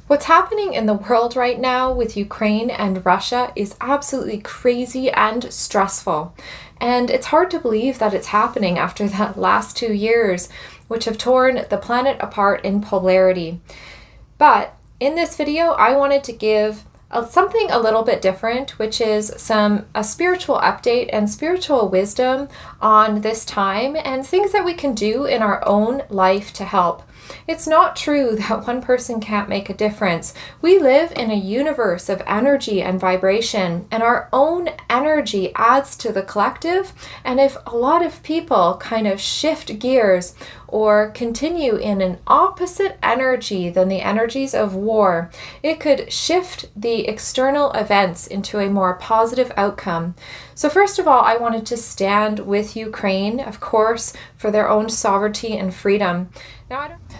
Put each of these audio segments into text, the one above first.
What's happening in the world right now with Ukraine and Russia is absolutely crazy and stressful. And it's hard to believe that it's happening after that last 2 years, which have torn the planet apart in polarity. But in this video, I wanted to give something a little bit different, which is a spiritual update and spiritual wisdom on this time and things that we can do in our own life to help. It's not true that one person can't make a difference. We live in a universe of energy and vibration, and our own energy adds to the collective. And if a lot of people kind of shift gears or continue in an opposite energy than the energies of war, it could shift the external events into a more positive outcome. So first of all, I wanted to stand with Ukraine, of course, for their own sovereignty and freedom.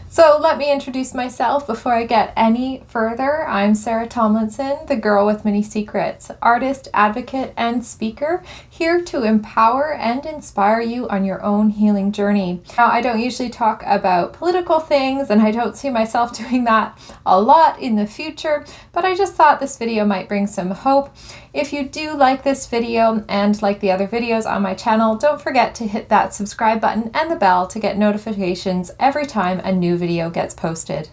So let me introduce myself before I get any further. I'm Sarah Tomlinson, the girl with many secrets, artist, advocate, and speaker, here to empower and inspire you on your own healing journey. Now, I don't usually talk about political things, and I don't see myself doing that a lot in the future, but I just thought this video might bring some hope. If you do like this video and like the other videos on my channel, don't forget to hit that subscribe button and the bell to get notifications every time a new video gets posted.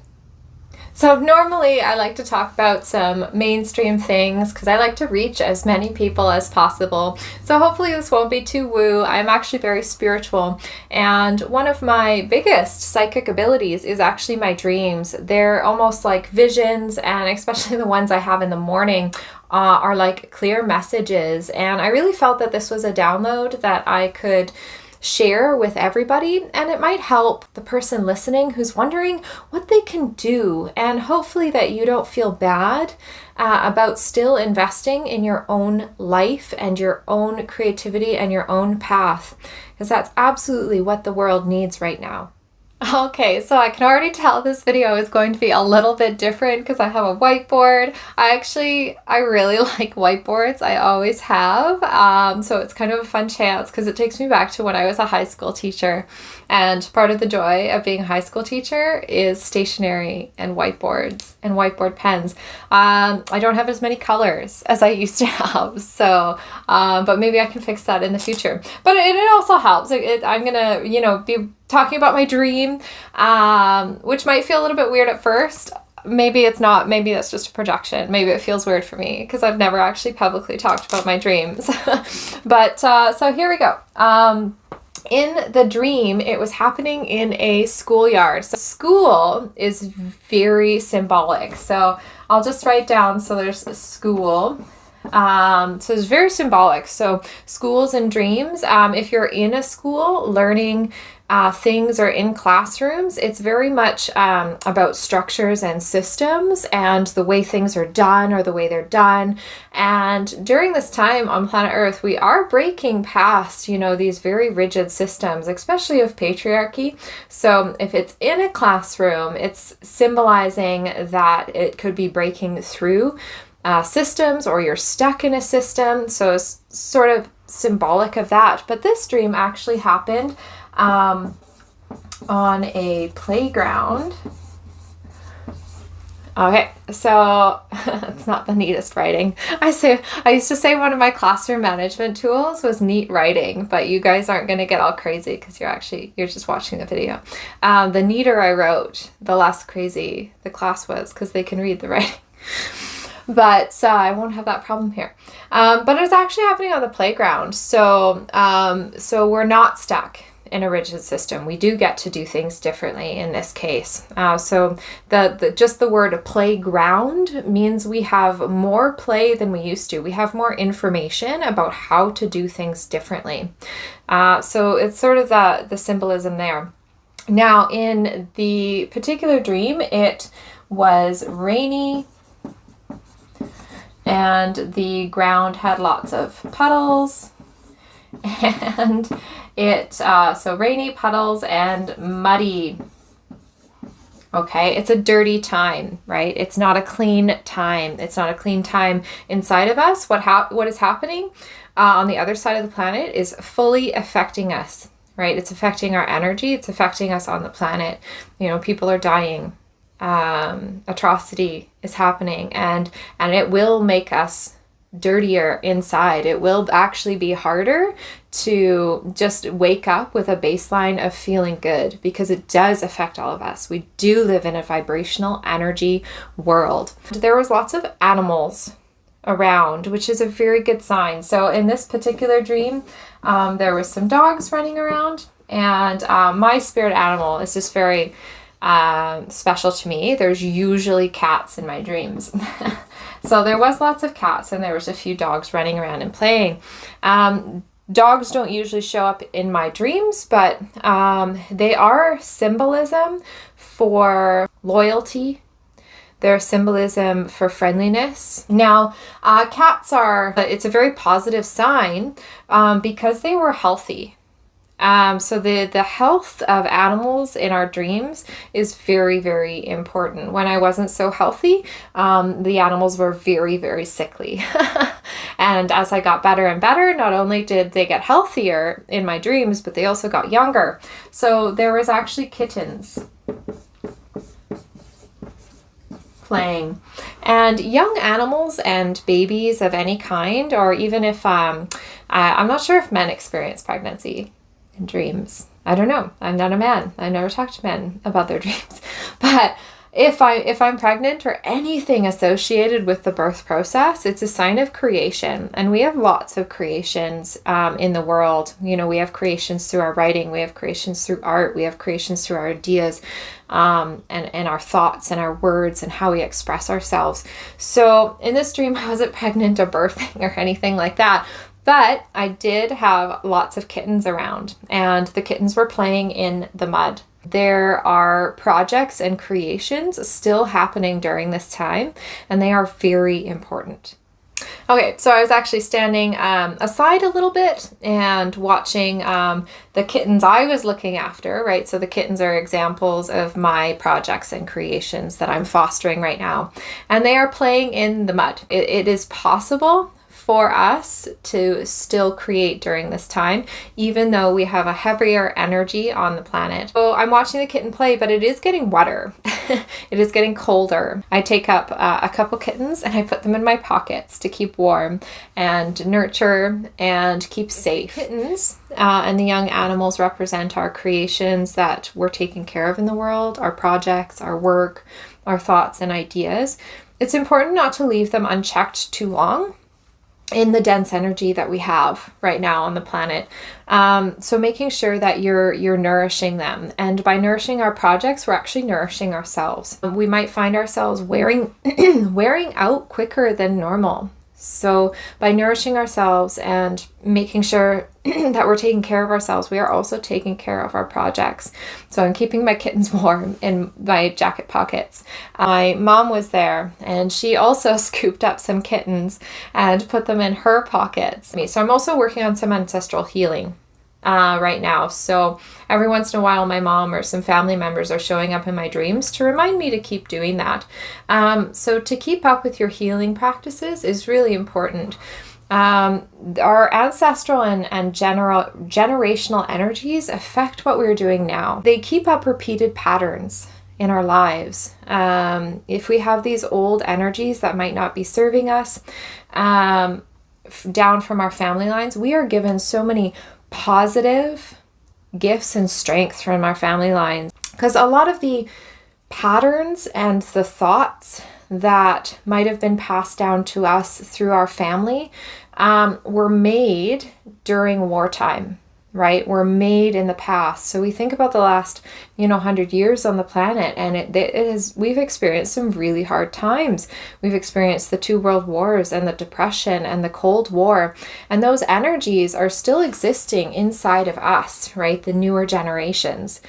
So normally I like to talk about some mainstream things because I like to reach as many people as possible. So hopefully this won't be too woo. I'm actually very spiritual, and one of my biggest psychic abilities is actually my dreams. They're almost like visions, and especially the ones I have in the morning are like clear messages. And I really felt that this was a download that I could share with everybody, and it might help the person listening who's wondering what they can do, and hopefully that you don't feel bad about still investing in your own life and your own creativity and your own path, because that's absolutely what the world needs right now. Okay, so I can already tell this video is going to be a little bit different because I have a whiteboard. I really like whiteboards. I always have. So it's kind of a fun chance because it takes me back to when I was a high school teacher. And part of the joy of being a high school teacher is stationery and whiteboards and whiteboard pens. I don't have as many colors as I used to have, so but maybe I can fix that in the future. But it also helps. I'm gonna, be talking about my dream, which might feel a little bit weird at first. Maybe it's not. Maybe that's just a projection. Maybe it feels weird for me because I've never actually publicly talked about my dreams. But so here we go. In the dream, it was happening in a schoolyard. So school is very symbolic. So I'll just write down, so there's a school. So it's very symbolic. So schools and dreams, if you're in a school learning things or in classrooms, it's very much about structures and systems and the way things are done or the way they're done. And during this time on planet Earth, we are breaking past, these very rigid systems, especially of patriarchy. So if it's in a classroom, it's symbolizing that it could be breaking through systems, or you're stuck in a system. So it's sort of symbolic of that. But this dream actually happened on a playground. Okay, so it's not the neatest writing. I used to say one of my classroom management tools was neat writing, but you guys aren't going to get all crazy because you're just watching the video. The neater I wrote, the less crazy the class was because they can read the writing. But I won't have that problem here. But it's actually happening on the playground. So we're not stuck in a rigid system. We do get to do things differently in this case. So just the word playground means we have more play than we used to. We have more information about how to do things differently. So it's sort of the symbolism there. Now, in the particular dream, it was rainy, and the ground had lots of puddles, and so rainy, puddles, and muddy. Okay, it's a dirty time, right? It's not a clean time. It's not a clean time inside of us. What is happening on the other side of the planet is fully affecting us, right? It's affecting our energy. It's affecting us on the planet. People are dying. atrocity is happening, and it will make us dirtier inside. It will actually be harder to just wake up with a baseline of feeling good, because it does affect all of us. We do live in a vibrational energy world. There was lots of animals around, which is a very good sign. So in this particular dream, there was some dogs running around, and my spirit animal is just very special to me. There's usually cats in my dreams. So there was lots of cats, and there was a few dogs running around and playing. Dogs don't usually show up in my dreams, but they are symbolism for loyalty. They're symbolism for friendliness. Now, cats it's a very positive sign because they were healthy. So the health of animals in our dreams is very, very important. When I wasn't so healthy, the animals were very, very sickly. And as I got better and better, not only did they get healthier in my dreams, but they also got younger. So there was actually kittens playing. And young animals and babies of any kind, or even if, I'm not sure if men experience pregnancy in dreams. I don't know. I'm not a man. I never talk to men about their dreams. But if I'm pregnant or anything associated with the birth process, it's a sign of creation. And we have lots of creations in the world. You know, we have creations through our writing, we have creations through art, we have creations through our ideas, and our thoughts and our words and how we express ourselves. So in this dream, I wasn't pregnant or birthing or anything like that. But I did have lots of kittens around, and the kittens were playing in the mud. There are projects and creations still happening during this time, and they are very important. Okay, so I was actually standing aside a little bit and watching the kittens I was looking after, right? So the kittens are examples of my projects and creations that I'm fostering right now, and they are playing in the mud. It is possible for us to still create during this time, even though we have a heavier energy on the planet. So I'm watching the kitten play, but it is getting wetter. It is getting colder. I take up a couple kittens and I put them in my pockets to keep warm and nurture and keep safe. Kittens and the young animals represent our creations that we're taking care of in the world, our projects, our work, our thoughts and ideas. It's important not to leave them unchecked too long in the dense energy that we have right now on the planet. So making sure that you're nourishing them. And by nourishing our projects, we're actually nourishing ourselves. We might find ourselves wearing out quicker than normal. So by nourishing ourselves and making sure that we're taking care of ourselves, we are also taking care of our projects. So I'm keeping my kittens warm in my jacket pockets. My mom was there, and she also scooped up some kittens and put them in her pockets. So I'm also working on some ancestral healing right now. So every once in a while, my mom or some family members are showing up in my dreams to remind me to keep doing that. So to keep up with your healing practices is really important. Our ancestral and generational energies affect what we're doing now. They keep up repeated patterns in our lives. If we have these old energies that might not be serving us down from our family lines, we are given so many positive gifts and strength from our family lines, because a lot of the patterns and the thoughts that might have been passed down to us through our family were made during wartime, right? Were made in the past. So we think about the last, 100 years on the planet, and we've experienced some really hard times. We've experienced the 2 world wars and the Depression and the Cold War, and those energies are still existing inside of us, right? The newer generations.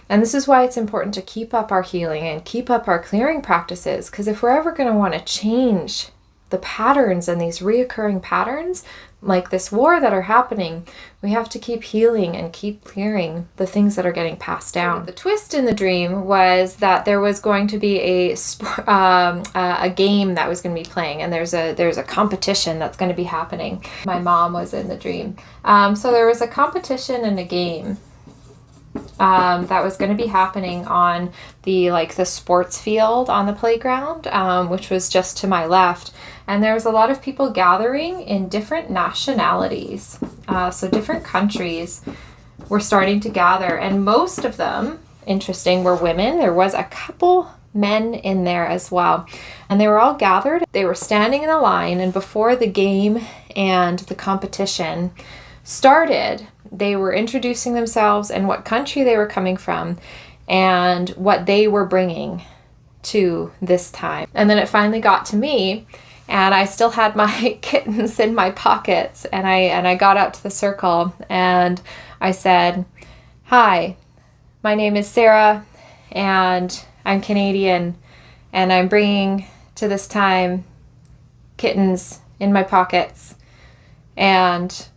And this is why it's important to keep up our healing and keep up our clearing practices, because if we're ever going to want to change the patterns and these reoccurring patterns, like this war that are happening, we have to keep healing and keep clearing the things that are getting passed down. The twist in the dream was that there was going to be a game that was going to be playing, and there's a competition that's going to be happening. My mom was in the dream. So there was a competition and a game. that was going to be happening on the sports field on the playground, which was just to my left. And there was a lot of people gathering in different nationalities. So different countries were starting to gather, and most of them, interesting, were women. There was a couple men in there as well. And they were all gathered. They were standing in a line, and before the game and the competition started, they were introducing themselves and what country they were coming from and what they were bringing to this time. And then it finally got to me, and I still had my kittens in my pockets, and I got out to the circle and I said, "Hi, my name is Sarah and I'm Canadian, and I'm bringing to this time kittens in my pockets." And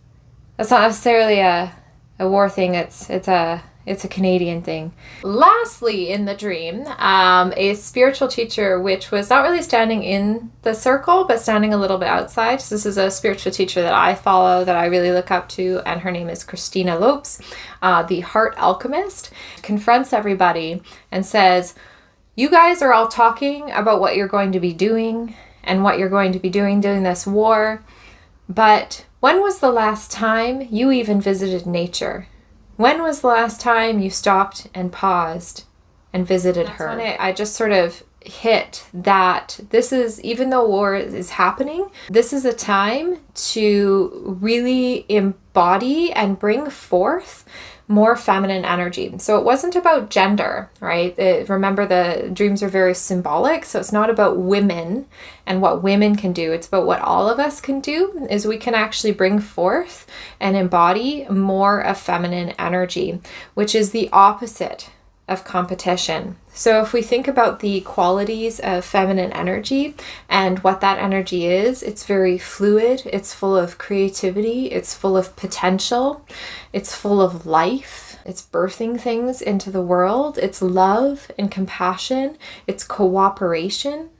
that's not necessarily a war thing. It's a Canadian thing. Lastly, in the dream, a spiritual teacher, which was not really standing in the circle, but standing a little bit outside. So this is a spiritual teacher that I follow, that I really look up to, and her name is Christina Lopes, the Heart Alchemist, confronts everybody and says, "You guys are all talking about what you're going to be doing and what you're going to be doing during this war, but when was the last time you even visited nature? When was the last time you stopped and paused and visited her?" When I just sort of hit that this is, even though war is happening, this is a time to really embody and bring forth more feminine energy. So it wasn't about gender, right? Remember, the dreams are very symbolic. So it's not about women and what women can do. It's about what all of us can do, is we can actually bring forth and embody more of feminine energy, which is the opposite of competition. So if we think about the qualities of feminine energy and what that energy is, it's very fluid, it's full of creativity, it's full of potential, it's full of life, it's birthing things into the world, it's love and compassion, it's cooperation,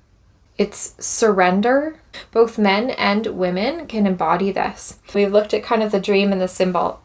it's surrender. Both men and women can embody this. We've looked at kind of the dream and the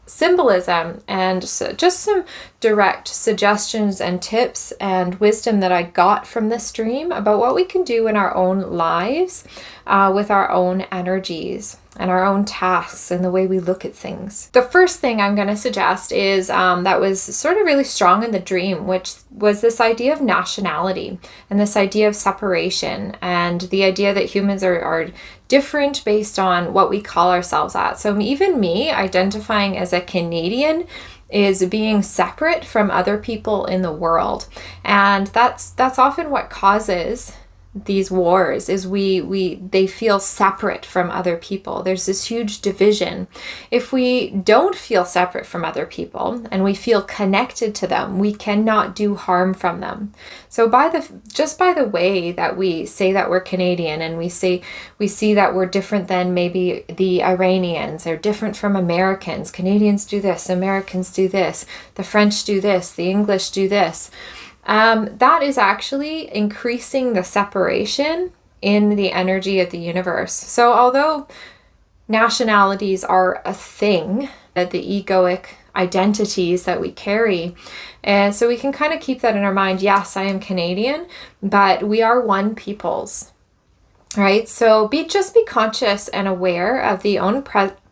symbolism, and so just some direct suggestions and tips and wisdom that I got from this dream about what we can do in our own lives with our own energies and our own tasks and the way we look at things. The first thing I'm going to suggest is that was sort of really strong in the dream, which was this idea of nationality and this idea of separation and the idea that humans are different based on what we call ourselves at. So even me identifying as a Canadian is being separate from other people in the world. And that's often what causes these wars, is they feel separate from other people. There's this huge division. If we don't feel separate from other people and we feel connected to them, we cannot do harm from them. So just by the way that we say that we're Canadian, and we see that we're different than maybe the Iranians, or different from Americans. Canadians do this, Americans do this, the French do this, the English do this. That is actually increasing the separation in the energy of the universe. So although nationalities are a thing, that the egoic identities that we carry, and so we can kind of keep that in our mind. Yes, I am Canadian, but we are one peoples, right? So just be conscious and aware of the own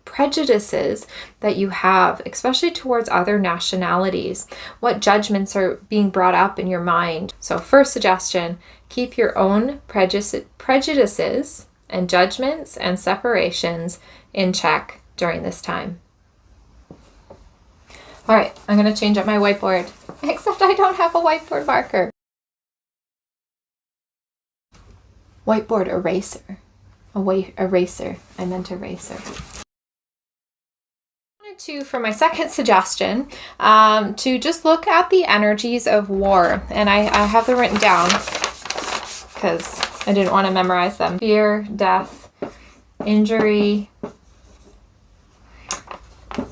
prejudices that you have, especially towards other nationalities, what judgments are being brought up in your mind. So first suggestion, keep your own prejudices and judgments and separations in check during this time. All right, I'm going to change up my whiteboard, except I don't have a whiteboard marker. Whiteboard eraser. Eraser. I meant eraser. For my second suggestion, to just look at the energies of war. And I have them written down because I didn't want to memorize them. Fear, death, injury,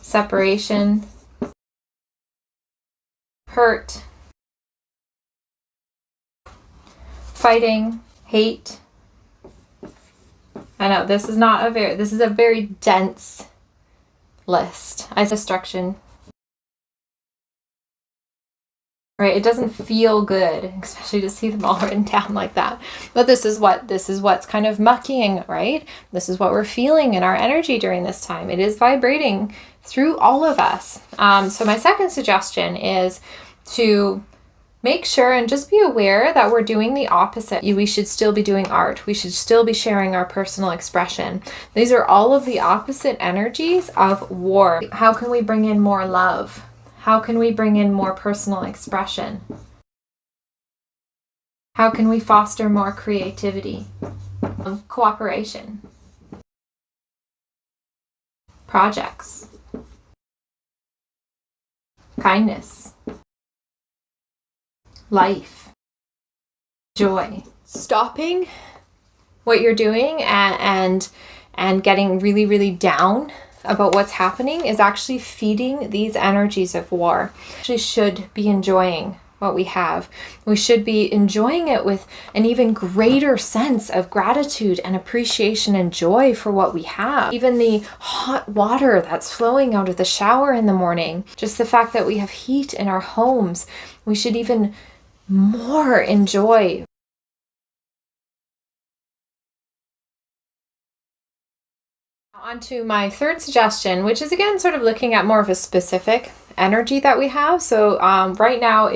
separation, hurt, fighting, hate. I know this is a very dense list. Destruction, right? It doesn't feel good, especially to see them all written down like that. But this is what's kind of mucking, right? This is what we're feeling in our energy during this time. It is vibrating through all of us. So my second suggestion is to make sure and just be aware that we're doing the opposite. We should still be doing art. We should still be sharing our personal expression. These are all of the opposite energies of war. How can we bring in more love? How can we bring in more personal expression? How can we foster more creativity? Cooperation. Projects. Kindness. Life. Joy. Stopping what you're doing and getting really, really down about what's happening is actually feeding these energies of war. We actually should be enjoying what we have. We should be enjoying it with an even greater sense of gratitude and appreciation and joy for what we have. Even the hot water that's flowing out of the shower in the morning, just the fact that we have heat in our homes, we should even more enjoy. On to my third suggestion, which is again sort of looking at more of a specific energy that we have. So right now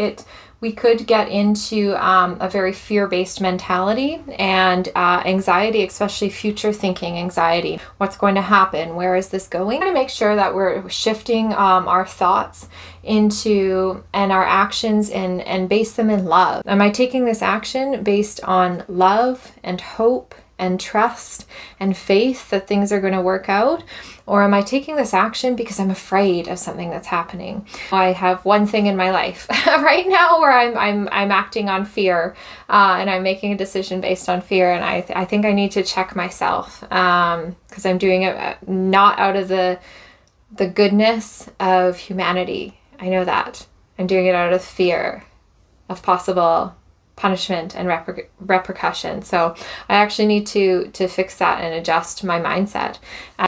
we could get into a very fear-based mentality and anxiety, especially future thinking anxiety. What's going to happen? Where is this going? To make sure that we're shifting our thoughts into and our actions and base them in love. Am I taking this action based on love and hope and trust and faith that things are going to work out? Or am I taking this action because I'm afraid of something that's happening? I have one thing in my life right now where I'm acting on fear and I'm making a decision based on fear, and I think I need to check myself because I'm doing it not out of the goodness of humanity. I know that. I'm doing it out of fear of possible punishment and repercussion. So I actually need to fix that and adjust my mindset.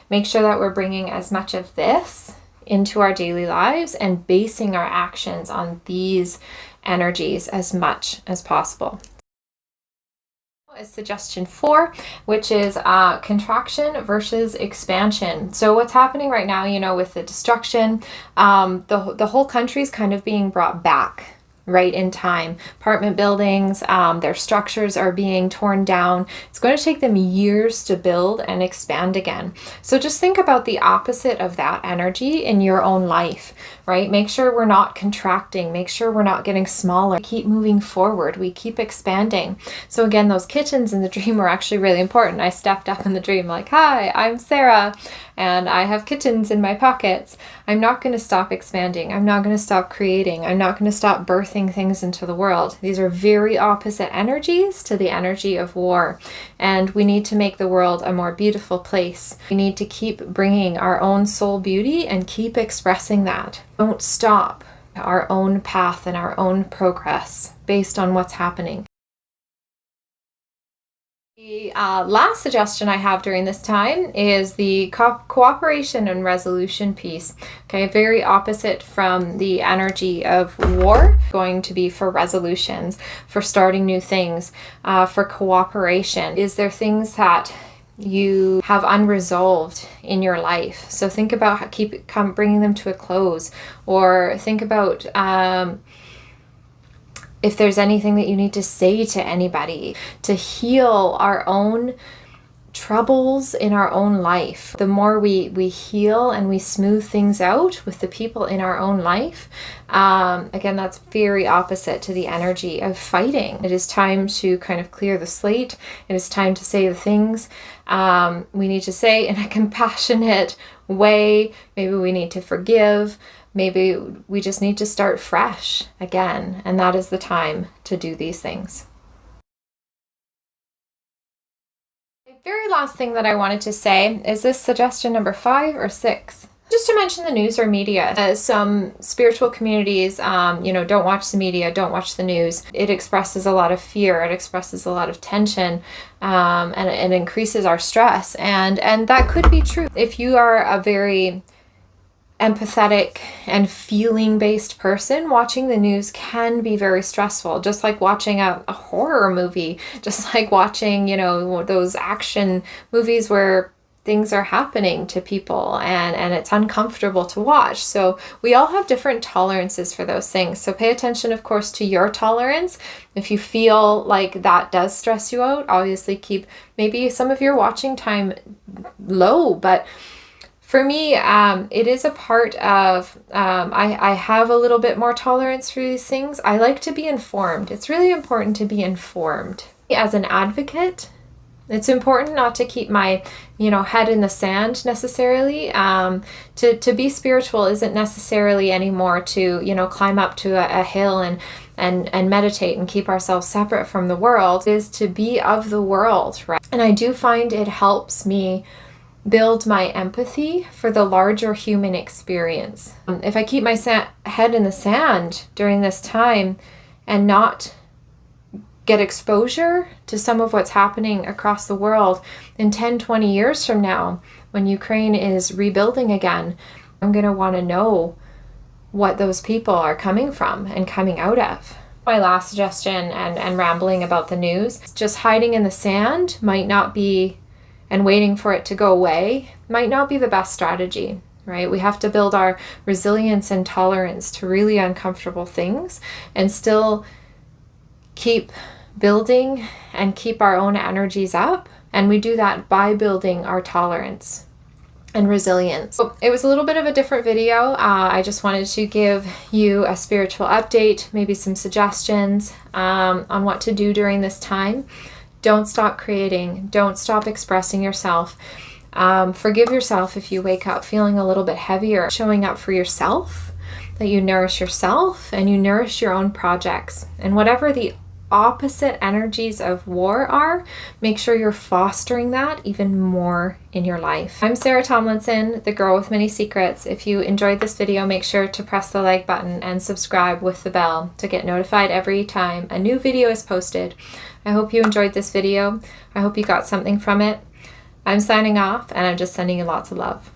Make sure that we're bringing as much of this into our daily lives and basing our actions on these energies as much as possible. Is suggestion 4, which is contraction versus expansion. So what's happening right now, with the destruction, the whole country's kind of being brought back right in time. Apartment buildings, their structures are being torn down. It's going to take them years to build and expand again. So just think about the opposite of that energy in your own life, right? Make sure we're not contracting. Make sure we're not getting smaller. We keep moving forward. We keep expanding. So again, those kittens in the dream were actually really important. I stepped up in the dream like, hi, I'm Sarah, and I have kittens in my pockets. I'm not going to stop expanding. I'm not going to stop creating. I'm not going to stop birthing things into the world. These are very opposite energies to the energy of war. And we need to make the world a more beautiful place. We need to keep bringing our own soul beauty and keep expressing that. Don't stop our own path and our own progress based on what's happening. The last suggestion I have during this time is the cooperation and resolution piece. Okay, very opposite from the energy of war, going to be for resolutions, for starting new things, for cooperation. Is there things that you have unresolved in your life? So think about bringing them to a close, or think about if there's anything that you need to say to anybody to heal our own troubles in our own life. The more we heal and we smooth things out with the people in our own life, again, that's very opposite to the energy of fighting. It is time to kind of clear the slate. It is time to say the things we need to say in a compassionate way. Maybe we need to forgive. Maybe we just need to start fresh again, and that is the time to do these things. The very last thing that I wanted to say is this suggestion number 5 or 6. Just to mention the news or media. Some spiritual communities, don't watch the media, don't watch the news. It expresses a lot of fear. It expresses a lot of tension, and it increases our stress. And that could be true. If you are a very empathetic and feeling-based person, watching the news can be very stressful, just like watching a horror movie, just like watching, you know, those action movies where things are happening to people and it's uncomfortable to watch. So we all have different tolerances for those things. So pay attention, of course, to your tolerance. If you feel like that does stress you out, obviously keep maybe some of your watching time low, but for me, it is a part of, I have a little bit more tolerance for these things. I like to be informed. It's really important to be informed. As an advocate, it's important not to keep my, head in the sand necessarily. To be spiritual isn't necessarily anymore to, climb up to a hill and meditate and keep ourselves separate from the world. It is to be of the world, right? And I do find it helps me build my empathy for the larger human experience. If I keep my head in the sand during this time and not get exposure to some of what's happening across the world, in 10, 20 years from now, when Ukraine is rebuilding again, I'm going to want to know what those people are coming from and coming out of. My last suggestion and rambling about the news, just hiding in the sand might not be, and waiting for it to go away might not be the best strategy, right? We have to build our resilience and tolerance to really uncomfortable things and still keep building and keep our own energies up. And we do that by building our tolerance and resilience. So it was a little bit of a different video. I just wanted to give you a spiritual update, maybe some suggestions on what to do during this time. Don't stop creating. Don't stop expressing yourself. Forgive yourself if you wake up feeling a little bit heavier. Showing up for yourself, that you nourish yourself and you nourish your own projects. And whatever the opposite energies of war are, make sure you're fostering that even more in your life. I'm Sarah Tomlinson, the girl with many secrets. If you enjoyed this video, make sure to press the like button and subscribe with the bell to get notified every time a new video is posted. I hope you enjoyed this video. I hope you got something from it. I'm signing off and I'm just sending you lots of love.